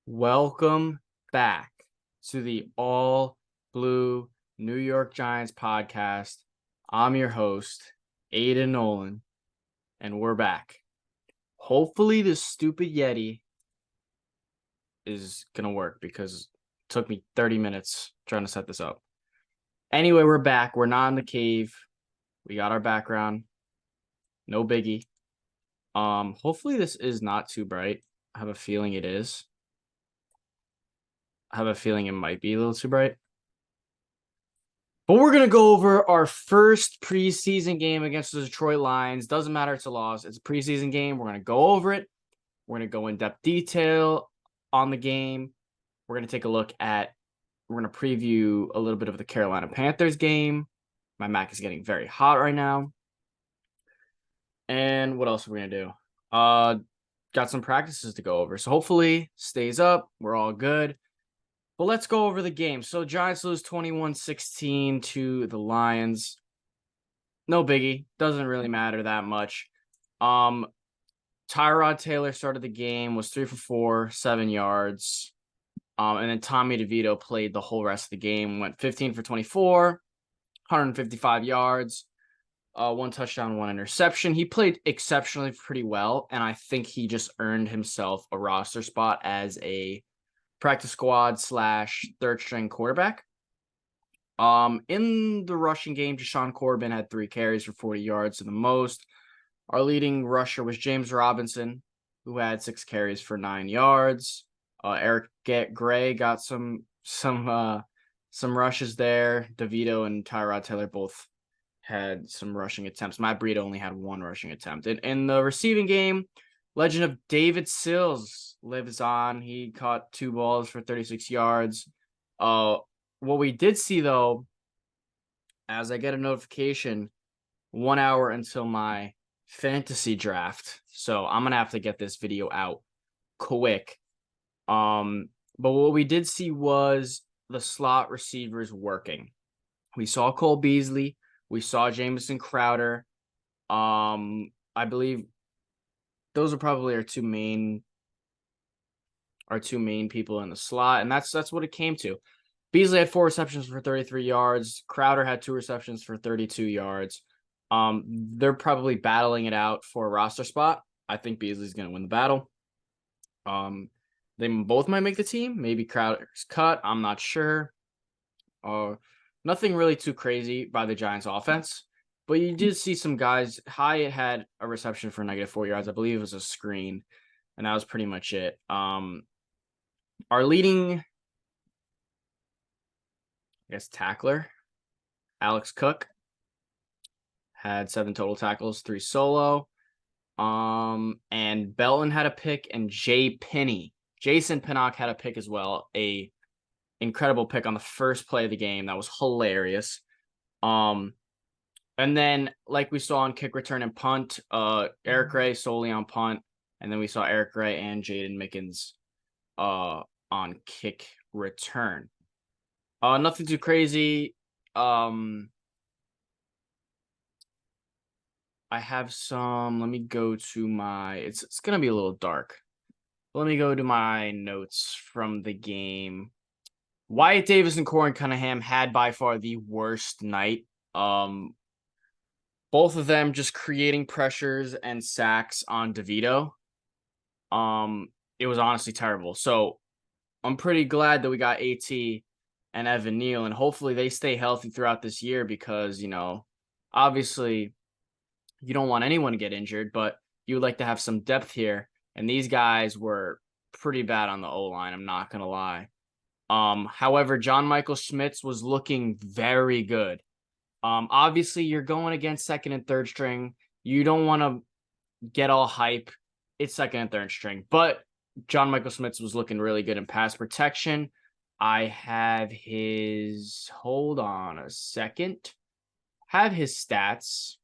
Welcome back to the All Blue New York Giants podcast. I'm your host, Aiden Nolan, and we're back. Hopefully, this stupid Yeti is going to work because it took me 30 minutes trying to set this up. Anyway, we're back. We're not in the cave. We got our background. No biggie. Hopefully, this is not too bright. I have a feeling it is. I have a feeling it might be a little too bright. But we're going to go over our first preseason game against the Detroit Lions. Doesn't matter, it's a loss. It's a preseason game. We're going to go over it. We're going to go in depth detail on the game. We're going to take a look at, we're going to preview a little bit of the Carolina Panthers game. My Mac is getting very hot right now. And what else are we going to do? Got some practices to go over. So hopefully stays up. We're all good. But let's go over the game. So Giants lose 21-16 to the Lions. No biggie. Doesn't really matter that much. Tyrod Taylor started the game, was 3 for 4, 7 yards. And then Tommy DeVito played the whole rest of the game, went 15 for 24, 155 yards, 1 touchdown, 1 interception. He played exceptionally pretty well, and I think he just earned himself a roster spot as a practice squad / third string quarterback. In the rushing game, Deshaun Corbin had 3 carries for 40 yards to the most. Our leading rusher was James Robinson, who had 6 carries for 9 yards. Eric Gray got some rushes there. DeVito and Tyrod Taylor both had some rushing attempts. Matt Breida only had 1 rushing attempt. In the receiving game, legend of David Sills lives on. He caught 2 balls for 36 yards. What we did see, though, as I get a notification 1 hour until my fantasy draft, so I'm going to have to get this video out quick. But what we did see was the slot receivers working. We saw Cole Beasley. We saw Jamison Crowder. I believe those are probably our two main people in the slot, and that's what it came to. Beasley had 4 receptions for 33 yards. Crowder had 2 receptions for 32 yards. They're probably battling it out for a roster spot. I think Beasley's going to win the battle. They both might make the team. Maybe Crowder's cut. I'm not sure. Nothing really too crazy by the Giants offense. But you did see some guys. Hyatt had a reception for -4 yards. I believe it was a screen. And that was pretty much it. Our leading, tackler, Alex Cook, had 7 total tackles, 3 solo. And Belton had a pick, and Jason Pinnock had a pick as well. A incredible pick on the first play of the game. That was hilarious. And then, like we saw on kick return and punt, Eric Gray solely on punt. And then we saw Eric Gray and Jaden Mickens on kick return. Nothing too crazy. I have some. Let me go to my. It's gonna be a little dark. Let me go to my notes from the game. Wyatt Davis and Corey Cunningham had by far the worst night. Both of them just creating pressures and sacks on DeVito. It was honestly terrible. So I'm pretty glad that we got AT and Evan Neal, and hopefully they stay healthy throughout this year because, obviously you don't want anyone to get injured, but you would like to have some depth here. And these guys were pretty bad on the O-line, I'm not going to lie. However, John Michael Schmitz was looking very good. Obviously, you're going against second and third string. You don't want to get all hype. It's second and third string. But John Michael Schmitz was looking really good in pass protection. I have his... Hold on a second. Have his stats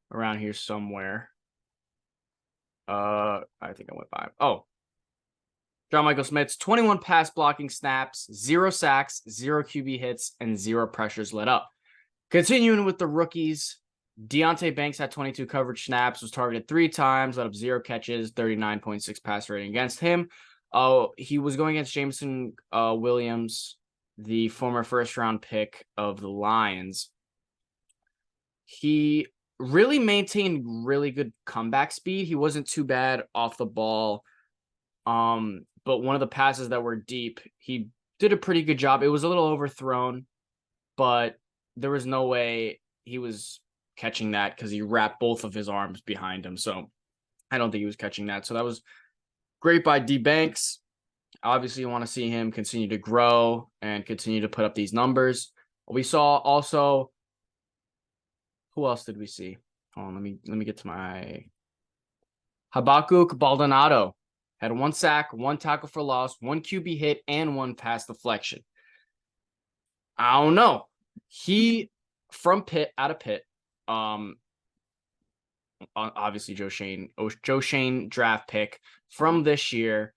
around here somewhere. I think I went by. Oh. John Michael Schmitz, 21 pass blocking snaps, 0 sacks, 0 QB hits, and 0 pressures let up. Continuing with the rookies, Deontay Banks had 22 coverage snaps, was targeted 3 times, let up 0 catches, 39.6 pass rating against him. Oh, he was going against Jameson Williams, the former first-round pick of the Lions. He really maintained really good comeback speed. He wasn't too bad off the ball. But one of the passes that were deep, he did a pretty good job. It was a little overthrown, but there was no way he was catching that because he wrapped both of his arms behind him. So I don't think he was catching that. So that was great by D Banks. Obviously, you want to see him continue to grow and continue to put up these numbers. We saw also, who else did we see? Hold on, let me get to my Habakkuk Baldonado. Had 1 sack, 1 tackle for loss, 1 QB hit, and 1 pass deflection. I don't know. He from Pitt, out of Pitt. Obviously Joe Shane draft pick from this year.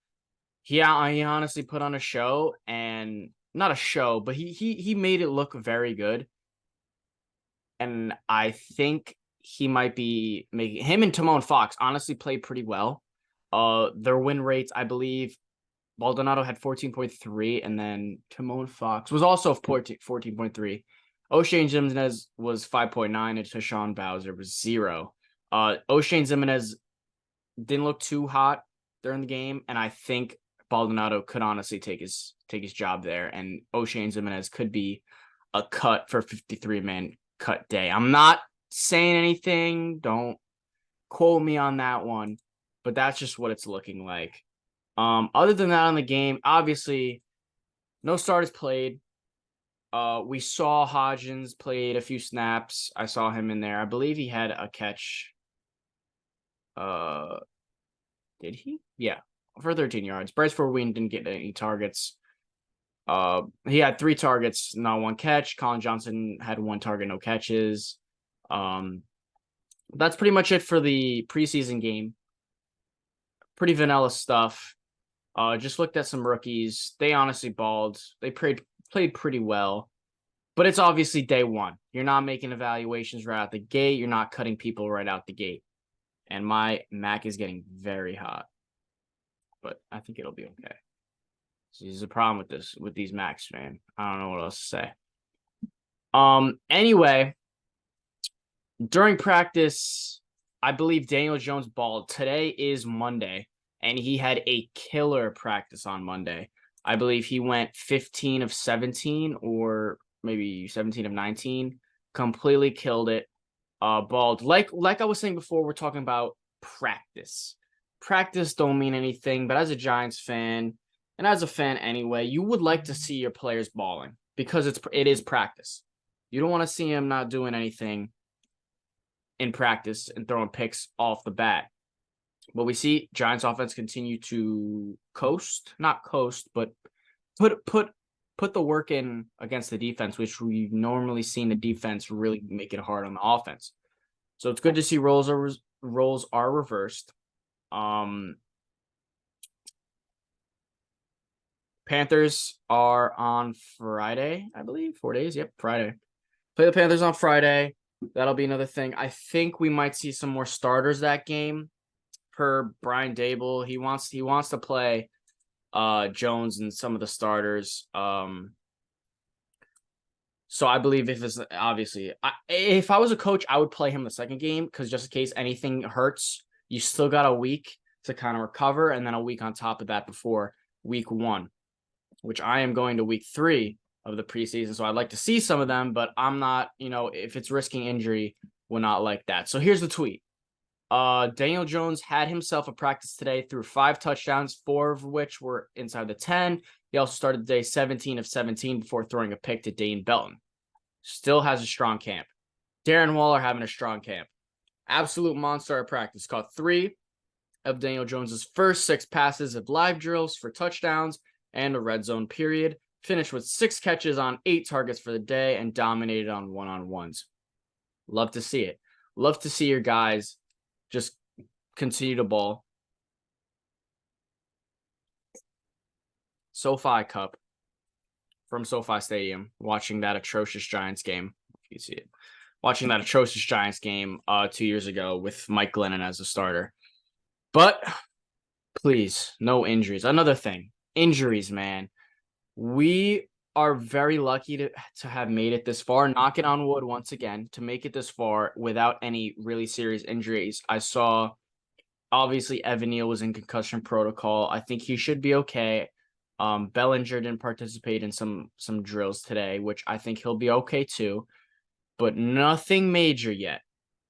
He honestly put on a show, and not a show, but he made it look very good. And I think he might be making him and Timon Fox honestly played pretty well. Their win rates, I believe, Baldonado had 14.3, and then Timon Fox was also 14.3. O'Shane Jimenez was 5.9, and Tashawn Bowser was 0. O'Shane Jimenez didn't look too hot during the game, and I think Baldonado could honestly take his job there, and O'Shane Jimenez could be a cut for 53-man cut day. I'm not saying anything. Don't quote me on that one, but that's just what it's looking like. Other than that on the game, obviously, no starters played. We saw Hodgins played a few snaps. I saw him in there. I believe he had a catch. Did he? Yeah, for 13 yards. Bryce Ford-Wheaton didn't get any targets. He had 3 targets, not 1 catch. Colin Johnson had 1 target, no catches. That's pretty much it for the preseason game. Pretty vanilla stuff. Just looked at some rookies. They honestly balled. They played pretty well. But it's obviously day one. You're not making evaluations right out the gate. You're not cutting people right out the gate. And my Mac is getting very hot. But I think it'll be okay. So there's a problem with these Macs, man. I don't know what else to say. Anyway, during practice, I believe Daniel Jones balled. Today is Monday, and he had a killer practice on Monday. I believe he went 15 of 17 or maybe 17 of 19. Completely killed it. Balled. Like I was saying before, we're talking about practice. Practice don't mean anything, but as a Giants fan, and as a fan anyway, you would like to see your players balling because it is practice. You don't want to see them not doing anything in practice and throwing picks off the bat. But we see Giants offense continue to not coast, but put the work in against the defense, which we've normally seen the defense really make it hard on the offense. So it's good to see roles are reversed. Panthers are on Friday, I believe. 4 days. Yep, Friday. Play the Panthers on Friday. That'll be another thing. I think we might see some more starters that game. Per Brian Dable, he wants to play Jones and some of the starters. So I believe if I was a coach, I would play him the second game because just in case anything hurts, you still got a week to kind of recover, and then a week on top of that before week 1, which I am going to week 3 of the preseason. So I'd like to see some of them, but I'm not, if it's risking injury, we're not like that. So here's the tweet. Daniel Jones had himself a practice today, threw 5 touchdowns, 4 of which were inside the 10. He also started the day 17 of 17 before throwing a pick to Dane Belton. Still has a strong camp. Darren Waller having a strong camp. Absolute monster at practice. Caught 3 of Daniel Jones's first 6 passes of live drills for touchdowns and a red zone period. Finished with 6 catches on 8 targets for the day and dominated on one-on-ones. Love to see it. Love to see your guys just continue to ball. SoFi Cup from SoFi Stadium, watching that atrocious Giants game. You see it. Watching that atrocious Giants game 2 years ago with Mike Glennon as a starter. But Please, no injuries. Another thing, injuries, man. We are very lucky to have made it this far. Knocking on wood once again to make it this far without any really serious injuries. I saw obviously Evan Neal was in concussion protocol. I think he should be okay. Bellinger didn't participate in some drills today, which I think he'll be okay too, but nothing major yet.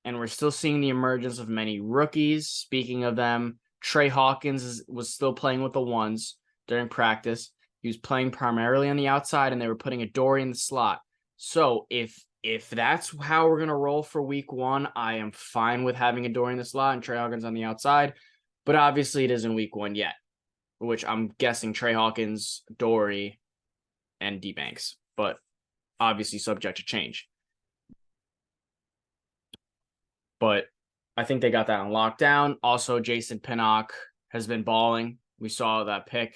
And we're still seeing the emergence of many rookies. Speaking of them, Trey Hawkins was still playing with the ones during practice. He was playing primarily on the outside, and they were putting Adoree in the slot. So if that's how we're gonna roll for week 1, I am fine with having Adoree in the slot and Trey Hawkins on the outside. But obviously, it isn't week 1 yet, which I'm guessing Trey Hawkins, Adoree, and D Banks. But obviously, subject to change. But I think they got that on lockdown. Also, Jason Pinnock has been balling. We saw that pick.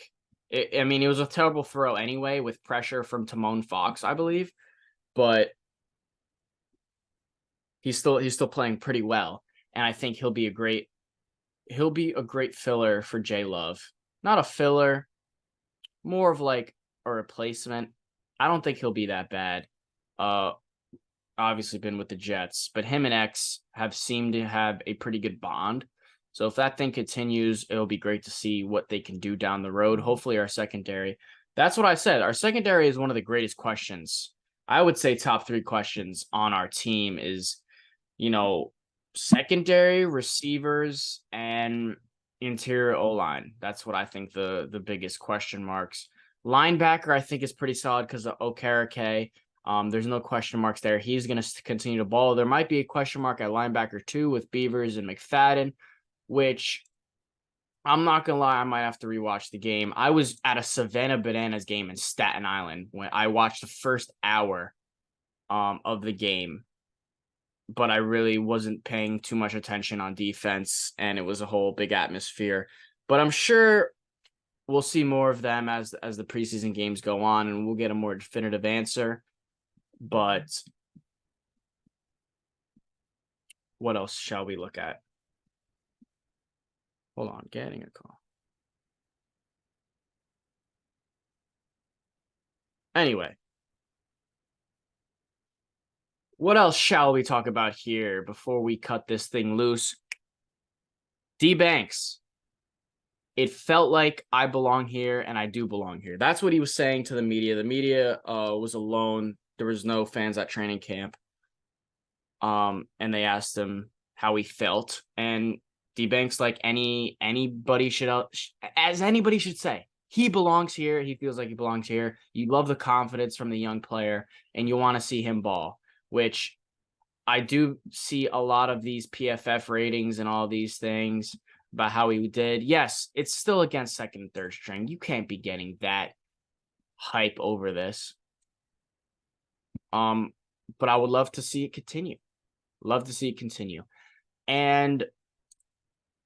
I mean, it was a terrible throw anyway with pressure from Timon Fox, I believe. But he's still playing pretty well. And I think he'll be a great filler for J Love. Not a filler, more of like a replacement. I don't think he'll be that bad. Obviously been with the Jets, but him and X have seemed to have a pretty good bond. So if that thing continues, it'll be great to see what they can do down the road. Hopefully our secondary. That's what I said. Our secondary is one of the greatest questions. I would say top 3 questions on our team is, secondary, receivers, and interior O-line. That's what I think the biggest question marks. Linebacker, I think, is pretty solid because of Okereke. There's no question marks there. He's going to continue to ball. There might be a question mark at linebacker too with Beavers and McFadden, which I'm not going to lie, I might have to rewatch the game. I was at a Savannah Bananas game in Staten Island when I watched the first hour of the game, but I really wasn't paying too much attention on defense, and it was a whole big atmosphere. But I'm sure we'll see more of them as the preseason games go on, and we'll get a more definitive answer. But what else shall we look at? Hold on, getting a call. Anyway, what else shall we talk about here before we cut this thing loose? D Banks. It felt like I belong here and I do belong here. That's what he was saying to the media. The media was alone. There was no fans at training camp. And they asked him how he felt. And D Banks, like anybody should say, he belongs here. He feels like he belongs here. You love the confidence from the young player, and you want to see him ball, which I do see a lot of these PFF ratings and all these things about how he did. Yes, it's still against second and third string. You can't be getting that hype over this. But I would love to see it continue. And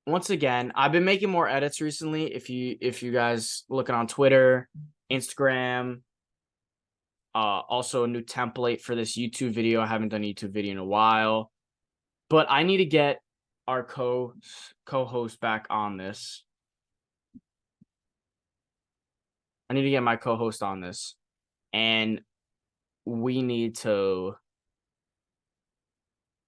once again, I've been making more edits recently. If you guys looking on Twitter, Instagram, also a new template for this YouTube video. I haven't done a YouTube video in a while, but I need to get our co-host back on this. I need to get my co-host on this, and we need to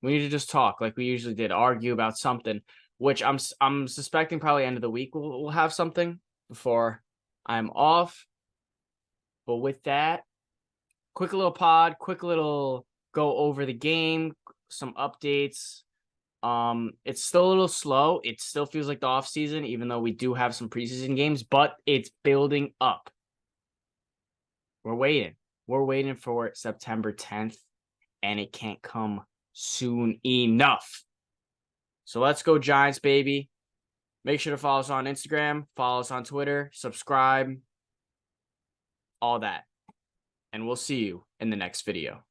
just talk like we usually did, argue about something, which I'm suspecting probably end of the week we'll have something before I'm off. But with that, quick little go over the game, some updates. It's still a little slow. It still feels like the off season, even though we do have some preseason games, but it's building up. We're waiting for September 10th, and it can't come soon enough. So let's go Giants, baby. Make sure to follow us on Instagram, follow us on Twitter, subscribe, all that. And we'll see you in the next video.